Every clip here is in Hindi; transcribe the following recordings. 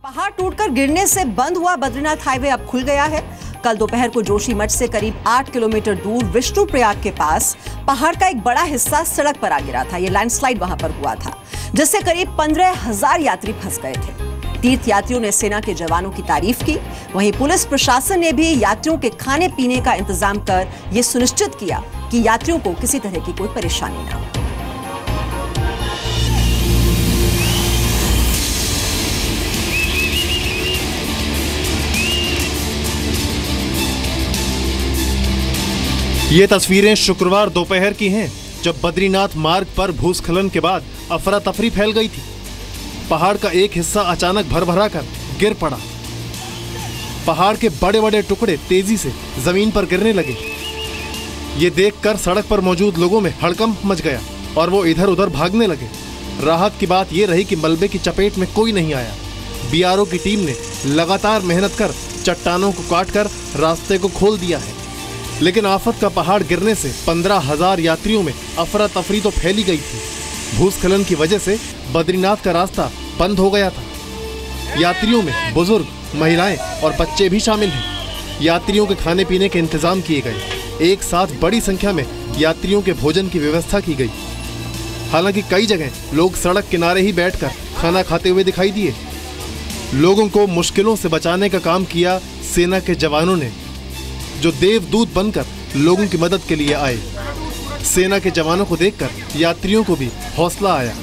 पहाड़ टूटकर गिरने से बंद हुआ बद्रीनाथ हाईवे अब खुल गया है। कल दोपहर को जोशीमठ से करीब 8 किलोमीटर दूर विष्णुप्रयाग के पास पहाड़ का एक बड़ा हिस्सा सड़क पर आ गिरा था। यह लैंडस्लाइड वहां पर हुआ था, जिससे करीब 15,000 यात्री फंस गए थे। तीर्थ यात्रियों ने सेना के जवानों की तारीफ की। वहीं पुलिस प्रशासन ने भी यात्रियों के खाने पीने का इंतजाम कर यह सुनिश्चित किया कि यात्रियों को किसी तरह की कोई परेशानी न हो। ये तस्वीरें शुक्रवार दोपहर की हैं, जब बद्रीनाथ मार्ग पर भूस्खलन के बाद अफरा तफरी फैल गई थी। पहाड़ का एक हिस्सा अचानक भरभरा कर गिर पड़ा। पहाड़ के बड़े बड़े टुकड़े तेजी से जमीन पर गिरने लगे। ये देखकर सड़क पर मौजूद लोगों में हड़कंप मच गया और वो इधर उधर भागने लगे। राहत की बात ये रही कि मलबे की चपेट में कोई नहीं आया। बीआरओ की टीम ने लगातार मेहनत कर चट्टानों को काटकर रास्ते को खोल दिया है, लेकिन आफत का पहाड़ गिरने से 15,000 यात्रियों में अफरा तफरी तो फैली गई थी। भूस्खलन की वजह से बद्रीनाथ का रास्ता बंद हो गया था। यात्रियों में बुजुर्ग, महिलाएं और बच्चे भी शामिल हैं। यात्रियों के खाने पीने के इंतजाम किए गए। एक साथ बड़ी संख्या में यात्रियों के भोजन की व्यवस्था की गई। हालांकि कई जगह लोग सड़क किनारे ही बैठकर खाना खाते हुए दिखाई दिए। लोगों को मुश्किलों से बचाने का काम किया सेना के जवानों ने, जो देवदूत बनकर लोगों की मदद के लिए आए। सेना के जवानों को देखकर यात्रियों को भी हौसला आया।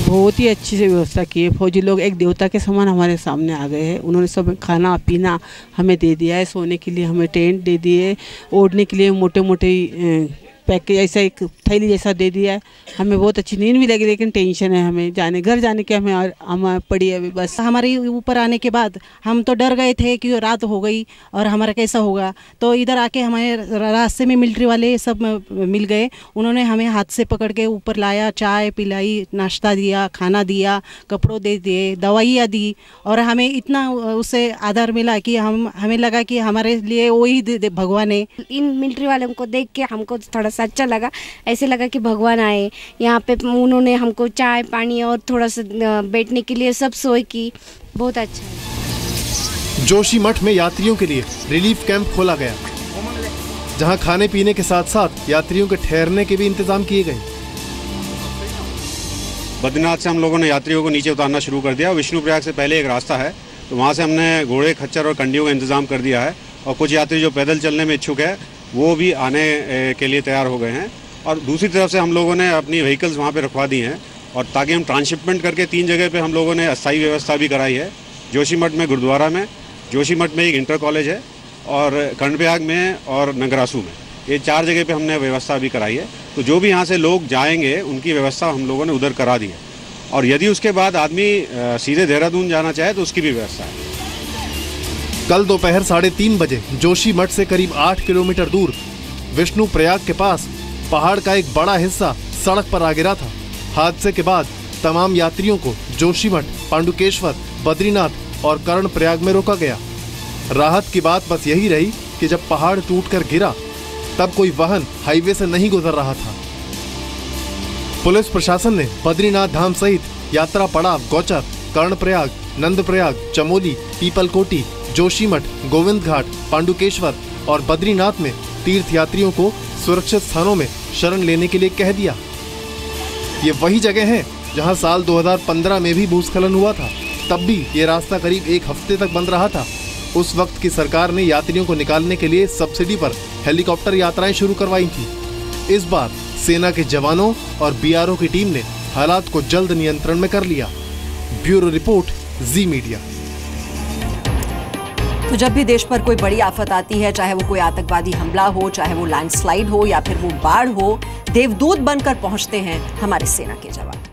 बहुत ही अच्छी से व्यवस्था की है। फौजी लोग एक देवता के समान हमारे सामने आ गए हैं। उन्होंने सब खाना पीना हमें दे दिया है। सोने के लिए हमें टेंट दे दिए, ओढ़ने के लिए मोटे मोटे पैकेज ऐसा एक थैली जैसा दे दिया है। हमें बहुत अच्छी नींद भी लगी, लेकिन टेंशन है हमें घर जाने की हमें पड़ी है अभी। बस हमारे ऊपर आने के बाद हम तो डर गए थे कि रात हो गई और हमारा कैसा होगा। तो इधर आके हमारे रास्ते में मिलिट्री वाले सब मिल गए। उन्होंने हमें हाथ से पकड़ के ऊपर लाया, चाय पिलाई, नाश्ता दिया, खाना दिया, कपड़ों दे दिए, दवाइयाँ दी। और हमें इतना उससे आदर मिला कि हमें लगा कि हमारे लिए वही भगवान है। इन मिलिट्री वालों को देख के हमको थोड़ा अच्छा लगा। ऐसे लगा कि भगवान आए यहाँ पे। उन्होंने हमको चाय पानी और थोड़ा सा बैठने के लिए सब सोए की। बहुत अच्छा है। जोशीमठ में यात्रियों के लिए रिलीफ कैंप खोला गया, जहां खाने पीने के साथ साथ यात्रियों के ठहरने के भी इंतजाम किए गए। बद्रीनाथ से हम लोगों ने यात्रियों को नीचे उतारना शुरू कर दिया। विष्णुप्रयाग से पहले एक रास्ता है, तो वहाँ से हमने घोड़े, खच्चर और कंडियों का इंतजाम कर दिया है। और कुछ यात्री जो पैदल चलने में इच्छुक है वो भी आने के लिए तैयार हो गए हैं। और दूसरी तरफ से हम लोगों ने अपनी व्हीकल्स वहाँ पे रखवा दी हैं, और ताकि हम ट्रांसशिपमेंट करके 3 जगह पे हम लोगों ने अस्थायी व्यवस्था भी कराई है। जोशीमठ में गुरुद्वारा में, जोशीमठ में एक इंटर कॉलेज है, और कर्णप्रयाग में और नगरासू में। ये 4 जगह पे हमने व्यवस्था भी कराई है। तो जो भी यहाँ से लोग जाएंगे उनकी व्यवस्था हम लोगों ने उधर करा दी है। और यदि उसके बाद आदमी सीधे देहरादून जाना चाहे तो उसकी भी व्यवस्था है। कल दोपहर 3:30 बजे जोशीमठ से करीब 8 किलोमीटर दूर विष्णुप्रयाग के पास पहाड़ का एक बड़ा हिस्सा सड़क पर आ गिरा था। हादसे के बाद तमाम यात्रियों को जोशीमठ, पांडुकेश्वर, बद्रीनाथ और कर्णप्रयाग में रोका गया। राहत की बात बस यही रही कि जब पहाड़ टूटकर गिरा तब कोई वाहन हाईवे से नहीं गुजर रहा था। पुलिस प्रशासन ने बद्रीनाथ धाम सहित यात्रा पड़ाव गौचर, कर्णप्रयाग, नंदप्रयाग, चमोली, पीपलकोटी, जोशीमठ, गोविंद घाट, पांडुकेश्वर और बद्रीनाथ में तीर्थ यात्रियों को सुरक्षित स्थानों में शरण लेने के लिए कह दिया। ये वही जगह है जहां साल 2015 में भी भूस्खलन हुआ था। तब भी ये रास्ता करीब 1 हफ्ते तक बंद रहा था। उस वक्त की सरकार ने यात्रियों को निकालने के लिए सब्सिडी पर हेलीकॉप्टर यात्राएं शुरू करवाई थी। इस बार सेना के जवानों और बीआरओ की टीम ने हालात को जल्द नियंत्रण में कर लिया। ब्यूरो रिपोर्ट, जी मीडिया। तो जब भी देश पर कोई बड़ी आफत आती है, चाहे वो कोई आतंकवादी हमला हो, चाहे वो लैंडस्लाइड हो या फिर वो बाढ़ हो, देवदूत बनकर पहुंचते हैं हमारे सेना के जवान।